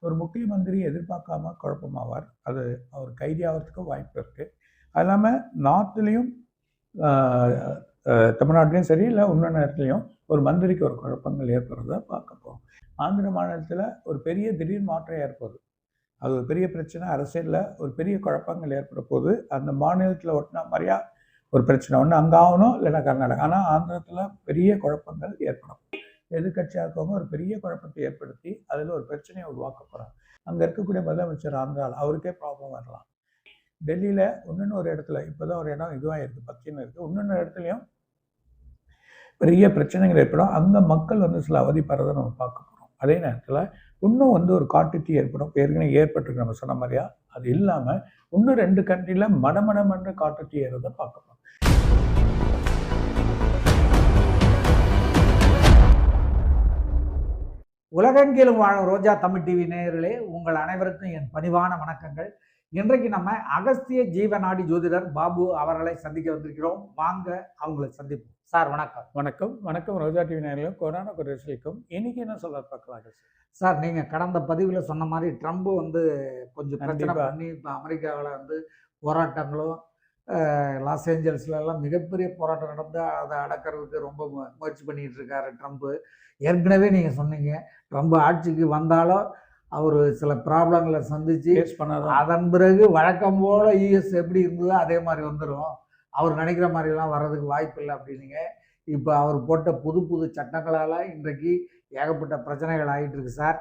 ஒரு முக்கிய மந்திரி எதிர்பார்க்காம குழப்பமாவார். அது அவர் கைதியாகிறதுக்கும் வாய்ப்பு இருக்கு. அது இல்லாமல் நார்த்லேயும் தமிழ்நாட்டிலையும் சரி, இல்லை இன்னொன்று இடத்துலையும் ஒரு மந்திரிக்கு ஒரு குழப்பங்கள் ஏற்படுறத பார்க்க போகிறோம். ஆந்திர மாநிலத்தில் ஒரு பெரிய திடீர் மாற்றம் ஏற்படுது. அது ஒரு பெரிய பிரச்சனை. அரசியலில் ஒரு பெரிய குழப்பங்கள் ஏற்பட போது அந்த மாநிலத்தில் ஒட்டினா மாதிரியா ஒரு பிரச்சனை ஒன்று அங்கே ஆகணும், இல்லைன்னா கர்நாடகா. ஆனால் ஆந்திரத்தில் பெரிய குழப்பங்கள் ஏற்படும். எதிர்கட்சியாக இருக்கவங்க ஒரு பெரிய குழப்பத்தை ஏற்படுத்தி அதில் ஒரு பிரச்சனையை உருவாக்க போகிறாங்க. அங்கே இருக்கக்கூடிய முதலமைச்சர் ஆந்திராவில் அவருக்கே ப்ராப்ளம் வரலாம். டெல்லியில் இன்னொன்று ஒரு இடத்துல இப்போதான் ஒரு இடம் இதுவாக இருக்குது, பத்தின்னு இருக்குது. இன்னொன்று இடத்துலையும் பெரிய பிரச்சனைகள் ஏற்படும். அங்கே மக்கள் சில அவதிப்படுறதை நம்ம பார்க்க போகிறோம். அதே நேரத்தில் இன்னும் ஒரு காட்டுத்தீ ஏற்படும். ஏற்கனவே ஏற்பட்டிருக்கு நம்ம சொன்ன மாதிரியா. அது இல்லாமல் இன்னும் 2 கண்ட்ரியில் மடமடமன்ற காட்டுத்தீ ஏறதை பார்க்க போகிறோம். உலகெங்கிலும் வாழும் ரோஜா தமிழ் டிவி நேயர்களே, உங்கள் அனைவருக்கும் என் பணிவான வணக்கங்கள். இன்றைக்கு நம்ம அகஸ்திய ஜீவநாடி ஜோதிடர் பாபு அவர்களை சந்திக்க வந்திருக்கிறோம். வாங்க அவங்களை சந்திப்போம். சார் வணக்கம். வணக்கம். வணக்கம் ரோஜா டிவி நேயர்களும் கொரோனா குறைக்கும். இன்னைக்கு என்ன சொல்ல பார்க்கலாம் சார்? நீங்கள் கடந்த பதிவில் சொன்ன மாதிரி ட்ரம்ப் கொஞ்சம் பிரச்சனை பண்ணி இப்போ அமெரிக்காவில் போராட்டங்களும் லாஸ் ஏஞ்சல்ஸ்லாம் மிகப்பெரிய போராட்டம் நடந்து அதை அடக்கிறதுக்கு ரொம்ப முயற்சி பண்ணிட்டு இருக்காரு ட்ரம்ப்பு. ஏற்கனவே நீங்கள் சொன்னீங்க, ட்ரம்ப் ஆட்சிக்கு வந்தாலும் அவர் சில ப்ராப்ளங்களை சந்திச்சு அதன் பிறகு வழக்கம் போல் யூஎஸ் எப்படி இருந்ததோ அதே மாதிரி வந்துடும், அவர் நினைக்கிற மாதிரிலாம் வர்றதுக்கு வாய்ப்பு இல்லை அப்படின்னீங்க. இப்போ அவர் போட்ட புது புது சட்டங்களால் இன்றைக்கு ஏகப்பட்ட பிரச்சனைகள் ஆகிட்டு இருக்கு சார்.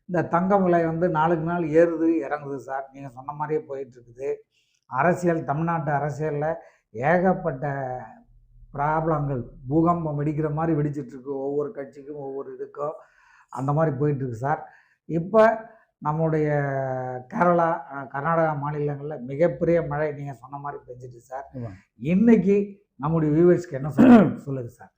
இந்த தங்கம் விலை நாளுக்கு நாள் ஏறுது இறங்குது சார். நீங்கள் சொன்ன மாதிரியே போயிட்டுருக்குது. அரசியல், தமிழ்நாட்டு அரசியலில் ஏகப்பட்ட ப்ராப்ளங்கள் பூகம்பம் வெடிக்கிற மாதிரி வெடிச்சிட்ருக்கு. ஒவ்வொரு கட்சிக்கும் ஒவ்வொரு இதுக்கும் அந்த மாதிரி போயிட்டுருக்கு சார். இப்போ நம்முடைய கேரளா, கர்நாடகா மாநிலங்களில் மிகப்பெரிய மழை நீங்கள் சொன்ன மாதிரி பெஞ்சிட்டு சார். இன்னைக்கு நம்முடைய வியூவர்ஸ்க்கு என்ன சொல்லுங்க சார்?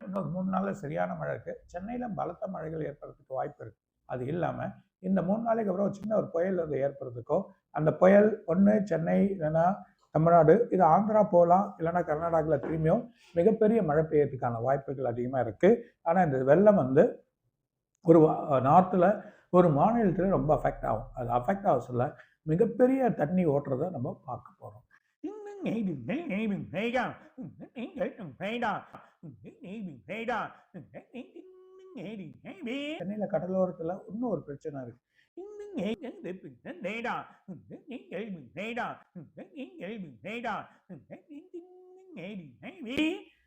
இன்னொரு 3 நாள்ல சரியான மழை இருக்கு. சென்னையில பலத்த மழைகள் ஏற்படுறதுக்கு வாய்ப்பு இருக்கு. அது இல்லாம இந்த 3 நாளைக்கு அப்புறம் சின்ன ஒரு புயல் ஏற்படுறதுக்கோ, அந்த புயல் ஒன்று சென்னை இல்லைன்னா தமிழ்நாடு, இது ஆந்திரா போகலாம், இல்லைன்னா கர்நாடகாவில் திரும்பியும் மிகப்பெரிய மழை பெய்யறதுக்கான வாய்ப்புகள் அதிகமாக இருக்கு. ஆனால் இந்த வெள்ளம் ஒரு நார்த்தில் ஒரு மாநிலத்தில் ரொம்ப அஃபெக்ட் ஆகும். அது அஃபெக்ட் ஆக சொல்ல மிகப்பெரிய தண்ணி ஓட்டுறதை நம்ம பார்க்க போகிறோம். சென்னையில் கடலோரத்தில் இன்னும் ஒரு பிரச்சனை இருக்கு.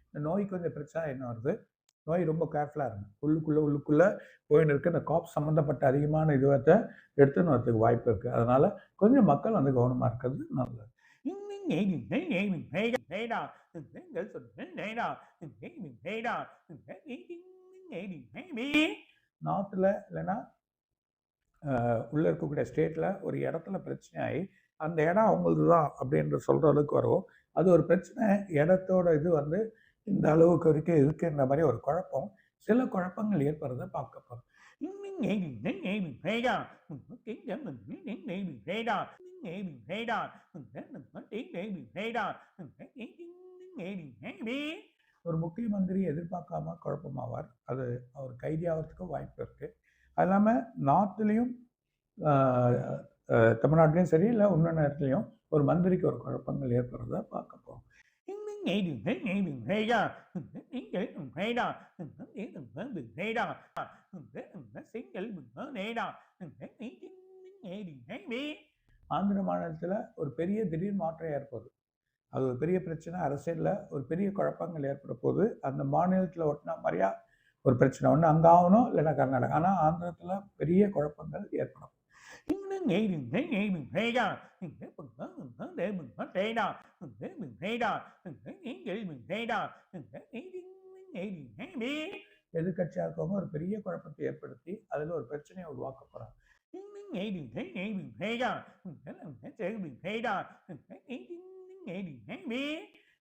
இந்த நோய்க்கு கொஞ்சம் பிரச்சனை என்ன வருது, நோய் ரொம்ப கேர்ஃபுல்லாக இருக்கும். உள்ளுக்குள்ளே போயின்னு இருக்கு. இந்த காப் சம்மந்தப்பட்ட அதிகமான இதுவத்தை எடுத்துன்னு வரதுக்கு வாய்ப்பு இருக்குது. அதனால் கொஞ்சம் மக்கள் கவனமாக இருக்கிறது நல்லது. நார்த்தில் இல்லைன்னா உள்ளே இருக்கக்கூடிய ஸ்டேட்டில் ஒரு இடத்துல பிரச்சனை ஆகி அந்த இடம் அவங்களது தான் அப்படின்ற சொல்கிற அளவுக்கு வரும். அது ஒரு பிரச்சனை, இடத்தோட இது இந்த அளவுக்கு வரைக்கும் இருக்குன்ற மாதிரி ஒரு குழப்பம், சில குழப்பங்கள் ஏற்படுறத பார்க்க போகிறோம். ஒரு முக்கிய மந்திரி எதிர்பார்க்காம குழப்பமாவார். அது அவர் கைதியாகிறதுக்கும் வாய்ப்பு இருக்கு. அது இல்லாமல் நார்த்லேயும் தமிழ்நாட்டிலையும் சரி, இல்லை இன்னொன்று இடத்துலையும் ஒரு மந்திரிக்கு ஒரு குழப்பங்கள் ஏற்படுறத பார்க்க போகிறோம். ஆந்திர மாநிலத்தில் ஒரு பெரிய திடீர் மாற்றம் ஏற்படுது. அது ஒரு பெரிய பிரச்சனை. அரசியலில் ஒரு பெரிய குழப்பங்கள் ஏற்பட போது அந்த மாநிலத்தில் ஒட்டினா மாதிரியா ஒரு பிரச்சனை ஒன்று அங்கே ஆகணும், இல்லைன்னா கர்நாடகா. ஆனால் ஆந்திரத்தில் பெரிய குழப்பங்கள் ஏற்படும். எதிர்கட்சியாக இருக்கவங்க ஒரு பெரிய குழப்பத்தை ஏற்படுத்தி அதில் ஒரு பிரச்சனையை உருவாக்க போகிறாங்க.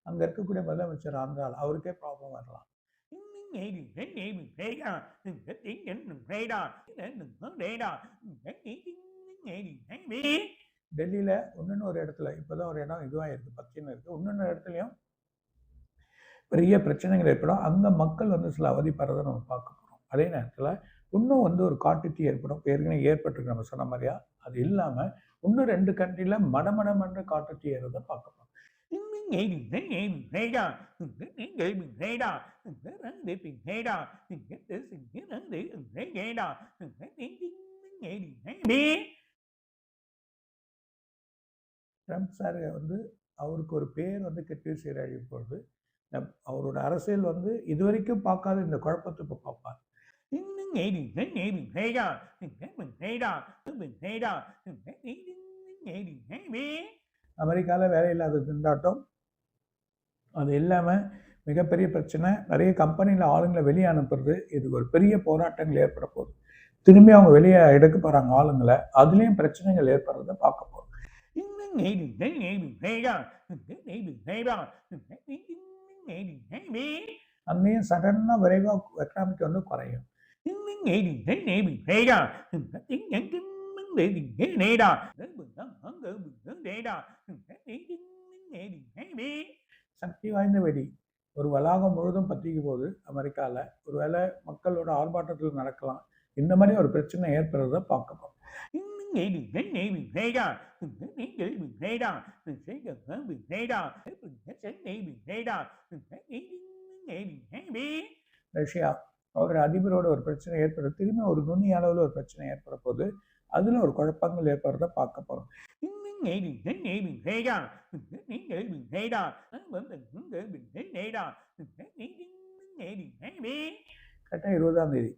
அங்கே இருக்கக்கூடிய முதலமைச்சர் ஆந்திராவில் அவருக்கே ப்ராப்ளம் வரலாம். டெல்லியில் இன்னொன்று ஒரு இடத்துல இப்போதான் ஒரு இடம் இதுவாக இருக்குது, பத்தின்னு இருக்குது. இன்னொன்று இடத்துலையும் பெரிய பிரச்சனைகள் ஏற்படும். அங்க மக்கள் வந்து சில அவதிப்படுறத நம்ம பார்க்க போறோம். அதே நேரத்துல இன்னும் வந்து ஒரு காட்டுத்தீ ஏற்படும். ஏற்கனவே ஏற்பட்டிருக்கு நம்ம சொன்ன மாரியா. அது இல்லாம இன்னும் 2 கண்ட்ரில மடமடமன்னு காட்டுத்தீ ஏறுறத பார்க்க போறோம். ட்ரம்ப் சார் வந்து அவருக்கு ஒரு பேர் வந்து கெட்டு சீரழிய போகுது. அவரோட அரசியல் வந்து இதுவரைக்கும் பார்க்காத இந்த குழப்பத்தை இப்ப பார்ப்பார். அமெரிக்கால வேலையில்லாத திண்டாட்டம், அது இல்லாம மிகப்பெரிய பிரச்சனை. நிறைய கம்பெனில ஆளுங்களை வெளியே அனுப்புறது. இது ஒரு பெரிய போராட்டங்கள் ஏற்பட போகுது. திரும்பி அவங்க வெளியே எடுக்க போறாங்க ஆளுங்களை. அதுலயும் பிரச்சனைகள் ஏற்படுறத பார்க்க போறோம். அங்கேயும் சடனா விரைவா எக்கனாமிக் வந்து குறையும். சக்தி வாய்ந்த வெடி ஒரு வளாகம் முழுதும் பத்திக்கும் போது அமெரிக்கால ஒருவேளை மக்களோட ஆர்ப்பாட்டத்தில் நடக்கலாம். இந்த மாதிரி ஒரு பிரச்சனை ஏற்படுறத பார்க்க போறோம். ரஷ்யா ஒரு அதிபரோட ஒரு பிரச்சனை ஏற்படுறது, திரும்பி ஒரு நுண்ணி அளவில் ஒரு பிரச்சனை ஏற்பட போது அதுல ஒரு குழப்பங்கள் ஏற்படுறத பார்க்க போறோம். கரெக்டாக 20ஆம் தேதி,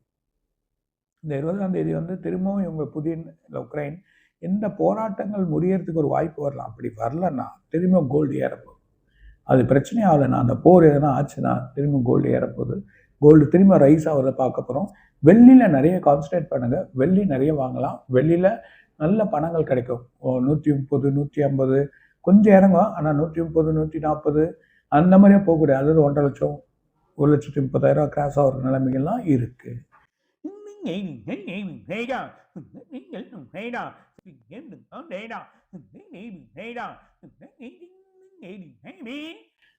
இந்த 20ஆம் தேதி வந்து திரும்பவும் இவங்க புதின் உக்ரைன் இந்த போராட்டங்கள் முடியறதுக்கு ஒரு வாய்ப்பு வரலாம். அப்படி வரலன்னா திரும்ப கோல்டு ஏறப்போகுது. அது பிரச்சனை ஆகலைன்னா, அந்த போர் எதனா ஆச்சுன்னா திரும்ப கோல்டு ஏறப்போகுது. கோல்டு திரும்ப ரைஸ் ஆகிறத பார்க்க போகிறோம். வெள்ளியில் நிறைய கான்சன்ட்ரேட் பண்ணுங்க. வெள்ளி நிறைய வாங்கலாம். வெள்ளியில் நல்ல பணங்கள் கிடைக்கும். 130 150 கொஞ்சம் இறங்கும். ஆனால் 130 140 அந்த மாதிரியே போகக்கூடிய, அதாவது 1.5 லட்சம் 1,30,000 கிராஸ் ஆகிற நிலைமைகள்லாம் இருக்கு.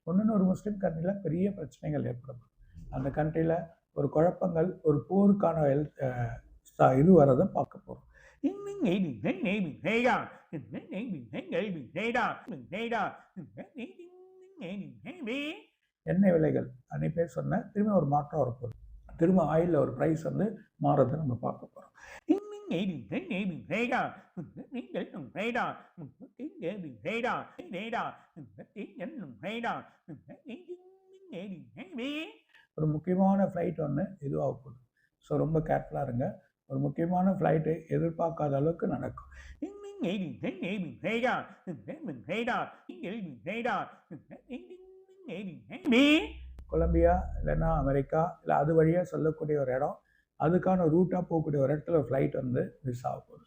ஒன்றுன்னு ஒரு முஸ்லீம் கண்ட்ரியில் பெரிய பிரச்சனைகள் ஏற்படும். அந்த கண்ட்ரியில் ஒரு குழப்பங்கள், ஒரு போருக்கான இது வரதை பார்க்க போகிறோம். எண்ணெய் விலைகள் அன்னைக்கே சொன்ன திரும்ப ஒரு மாற்றம் வரப்போகுது. திரும்ப ஆயிலில் ஒரு ப்ரைஸ் வந்து மாறதை நம்ம பார்க்க போகிறோம். ஒரு முக்கியமான ஃப்ளைட் ஒன்று இதுவாக போகுது. ஸோ ரொம்ப கேர்ஃபுல்லாக இருங்க. ஒரு முக்கியமான ஃப்ளைட்டு எதிர்பார்க்காத அளவுக்கு நடக்கும். கொலம்பியா இல்லைன்னா அமெரிக்கா இல்லை அது வழியாக சொல்லக்கூடிய ஒரு இடம், அதுக்கான ரூட்டாக போகக்கூடிய ஒரு இடத்துல ஒரு ஃப்ளைட் வந்து மிஸ் ஆக போகுது.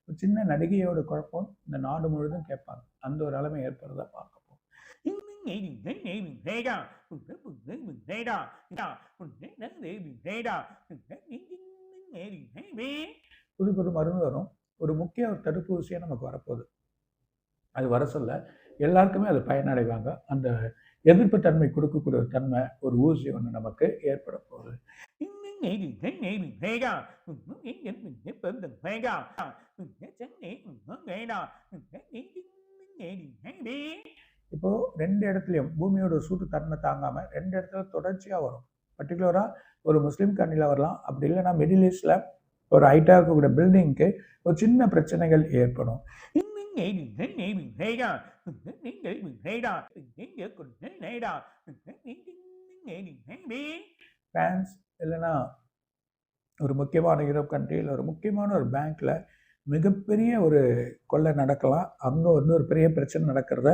ஒரு சின்ன நடிகையோட குழப்பம் இந்த நாடு முழுவதும் கேட்பாங்க. அந்த ஒரு நிலைமை ஏற்படுறத பார்க்க போறோம். புது புது மருந்து வரும். ஒரு முக்கிய ஒரு தடுப்பூசியாக நமக்கு வரப்போகுது. அது வர சொல்ல எல்லாருக்குமே அது பயனடைவாங்க. அந்த எதிர்ப்பு தன்மை கொடுக்கக்கூடிய ஒரு தன்மை, ஒரு ஊசி ஒன்று நமக்கு ஏற்பட போகுது. இப்போ 2 இடத்துலையும் பூமியோட சூட்டு தன்மை தாங்காம 2 இடத்துல தொடர்ச்சியா வரும். பர்டிகுலரா ஒரு முஸ்லீம் கண்ட்ரில வரலாம். அப்படி இல்லைன்னா மிடில் ஈஸ்ட்ல ஒரு ஹைட்டா இருக்கக்கூடிய பில்டிங்க்கு ஒரு சின்ன பிரச்சனைகள் ஏற்படும். பிரான்ஸ் இல்லைன்னா ஒரு முக்கியமான யூரோப் கண்ட்ரியில் ஒரு முக்கியமான ஒரு பேங்க்ல மிகப்பெரிய ஒரு கொள்ளை நடக்கலாம். அங்கே வந்து ஒரு பெரிய பிரச்சனை நடக்கிறத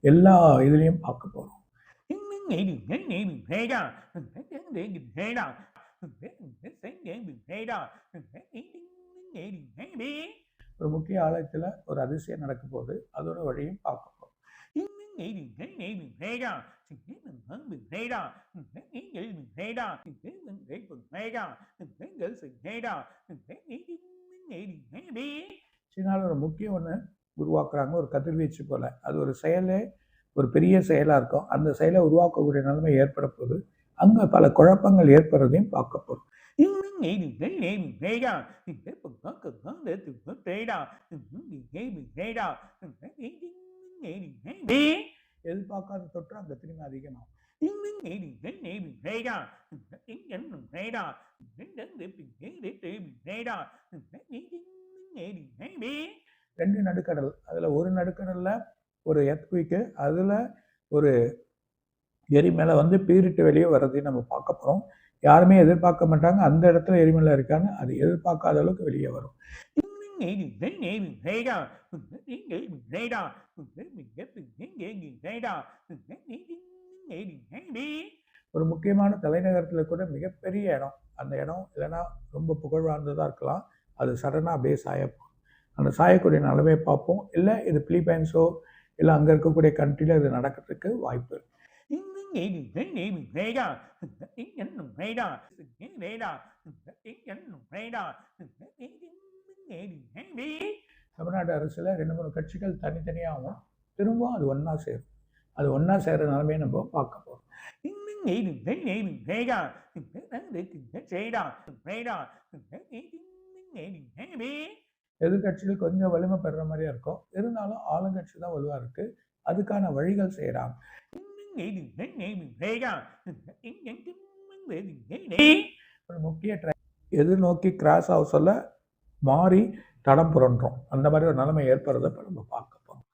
எல்லா இதுலேயும் பார்க்க போகிறோம். ஒரு முக்கிய ஆலயத்தில் ஒரு அதிசயம் நடக்க போது அதோட வழியும் பார்க்க போகிறோம். சீனாவில் ஒரு முக்கியம் ஒன்று உருவாக்குறாங்க, ஒரு கதிர்வீச்சு போல். அது ஒரு செயலே ஒரு பெரிய செயலாக இருக்கும். அந்த செயலை உருவாக்கக்கூடிய நிலைமை ஏற்பட போகுது. அங்கே பல குழப்பங்கள் ஏற்படுறதையும் பார்க்க போகிறோம். எதிர்பார்க்காத தொற்று அங்கே திரும்பி அதிகமாகும். ரெண்டு நடுக்கடல், அதில் ஒரு நடுக்கடலில் ஒரு எர்த்குயிக்கு, அதில் ஒரு எரிமலை வந்து பீரிட்டு வெளியே வர்றதையும் நம்ம பார்க்க போகிறோம். யாருமே எதிர்பார்க்க மாட்டாங்க, அந்த இடத்துல எரிமலை இருக்கான்னு அது எதிர்பார்க்காத அளவுக்கு வெளியே வரும். ஒரு முக்கியமான தலைநகரத்தில் கூட மிகப்பெரிய இடம், அந்த இடம் இல்லைன்னா ரொம்ப புகழ் வாழ்ந்ததாக இருக்கலாம், அது சடனாக அப்படியே சாயப்போம். அந்த சாயக்கூடிய நிலைமையை பார்ப்போம். இல்லை இது பிலிப்பைன்ஸோ இல்லை அங்கே இருக்கக்கூடிய கண்ட்ரியில் இது நடக்கிறதுக்கு வாய்ப்பு இருக்கு. தமிழ்நாடு அரசில் 2-3 கட்சிகள் தனித்தனியாகவும் திரும்பவும் அது ஒன்றா சேரும். அது ஒன்றா சேர்கிற நிலைமையை நம்ம பார்க்க போகிறோம். எதிர்கட்சிகள் கொஞ்சம் வலிமை பெறுற மாதிரியா இருக்கும், இருந்தாலும் ஆளுங்கட்சி தான் வலுவாக இருக்குது, அதுக்கான வழிகள் செய்கிறாங்க. ஒரு முக்கிய எதிர்நோக்கி கிராஸ் ஹவுஸில் மாறி தடம் புரண்டோம், அந்த மாதிரி ஒரு நிலைமை ஏற்படுறத இப்போ நம்ம பார்க்க போகிறோம்.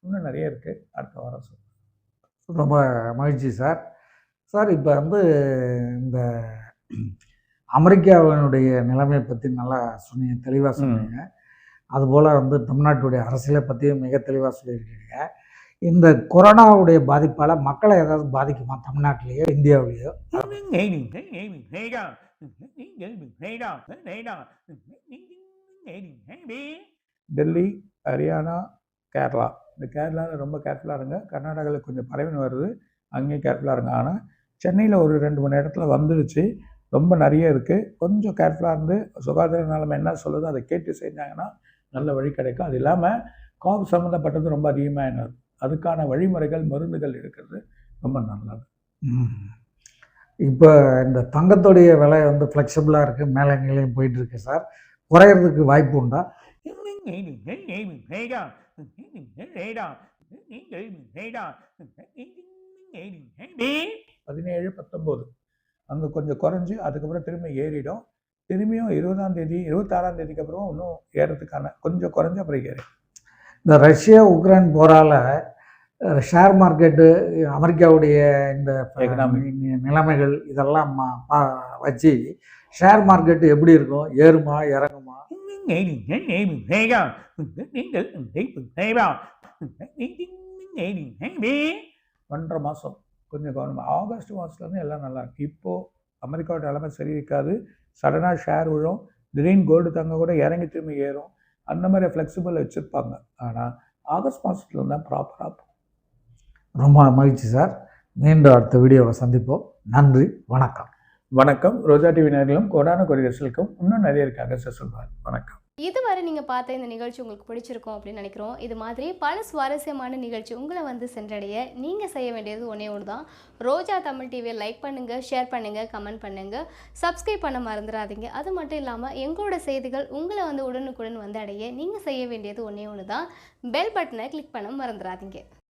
இன்னும் நிறைய இருக்குது, அடுத்த வாரம் சொல்லுங்கள். ரொம்ப மகிழ்ச்சி சார். சார் இப்போ வந்து இந்த அமெரிக்காவினுடைய நிலைமையை பற்றி நல்லா சொன்னீங்க, தெளிவாக சொன்னீங்க. அதுபோல் வந்து தமிழ்நாட்டுடைய அரசியலை பற்றியும் மிக தெளிவாக சொல்லியிருக்கீங்க. இந்த கொரோனாவுடைய பாதிப்பால் மக்களை ஏதாவது பாதிக்குமா தமிழ்நாட்டிலேயோ இந்தியாவிலேயோ? டெல்லி, ஹரியானா, கேரளா, இந்த கேரளாவில் ரொம்ப கேர்ஃபுல்லாக இருங்க. கர்நாடகாவில் கொஞ்சம் பரவின்னு வருது, அங்கேயும் கேர்ஃபுல்லாக இருங்க. ஆனால் சென்னையில் ஒரு 2-3 இடத்துல வந்துடுச்சு, ரொம்ப நிறைய இருக்குது. கொஞ்சம் கேர்ஃபுல்லாக இருந்து சுகாதார நிலைமை என்ன சொல்லுதோ அதை கேட்டு செஞ்சாங்கன்னா நல்ல வழி கிடைக்கும். அது இல்லாமல் காஃப் சம்மந்தப்பட்டது ரொம்ப அதிகமாக என்ன, அதுக்கான வழிமுறைகள் மருந்துகள் இருக்கிறது ரொம்ப நல்லது. இப்போ இந்த தங்கத்துடைய விலை வந்து ஃப்ளெக்சிபிளாக இருக்குது, மேலே கீழேயும் போயிட்டுருக்கு சார். குறையிறதுக்கு வாய்ப்பு உண்டா? 17-19 அங்கே கொஞ்சம் குறைஞ்சி அதுக்கப்புறம் திரும்ப ஏறிடும். திரும்பியும் 20ஆம் தேதி 26ஆம் தேதிக்கு அப்புறம் இன்னும் ஏறதுக்கான கொஞ்சம் குறைஞ்சி அப்புறம் ஏறி. இந்த ரஷ்யா உக்ரைன் போரால் ஷேர் மார்க்கெட்டு, அமெரிக்காவுடைய இந்த நிலைமைகள் இதெல்லாம் வச்சு ஷேர் மார்க்கெட்டு எப்படி இருக்கும், ஏறுமா இறங்குமா? 1.5 மாதம் கொஞ்சம் கவனமாக, ஆகஸ்ட் மாதத்துலேருந்து எல்லாம் நல்லா இருக்கு. இப்போது அமெரிக்காவோட நிலைமை சரி இருக்காது, சடனாக ஷேர் விழும், திடீர்னு கோல்டு தங்க கூட இறங்கி திரும்பி ஏறும், அந்த மாதிரி ஃப்ளெக்சிபிள் வச்சுருப்பாங்க. ஆனால் ஆகஸ்ட் மாதத்துல தான் ப்ராப்பராக. ரொம்ப மகிழ்ச்சி சார். மீண்டும் அடுத்த வீடியோவை சந்திப்போம். நன்றி, வணக்கம். வணக்கம். ரோஜா டிவி நேயர்களும் கோடான கோடி ரசிகர்களுக்கும் இன்னும் நிறைய இருக்காங்க சார் சொல்வார். வணக்கம். இதுவரை நீங்கள் பார்த்த இந்த நிகழ்ச்சி உங்களுக்கு பிடிச்சிருக்கும் அப்படின்னு நினைக்கிறோம். இது மாதிரி பல சுவாரஸ்யமான நிகழ்ச்சி உங்களை வந்து சென்றடைய நீங்கள் செய்ய வேண்டியது ஒன்றே ஒன்று தான். ரோஜா தமிழ் டிவியை லைக் பண்ணுங்கள், ஷேர் பண்ணுங்கள், கமெண்ட் பண்ணுங்கள், சப்ஸ்கிரைப் பண்ண மறந்துடாதீங்க. அது மட்டும் இல்லாமல் எங்களோட செய்திகள் உங்களை வந்து உடனுக்குடன் வந்து அடைய நீங்கள் செய்ய வேண்டியது ஒன்றே ஒன்று தான், பெல் பட்டனை கிளிக் பண்ண மறந்துடாதீங்க.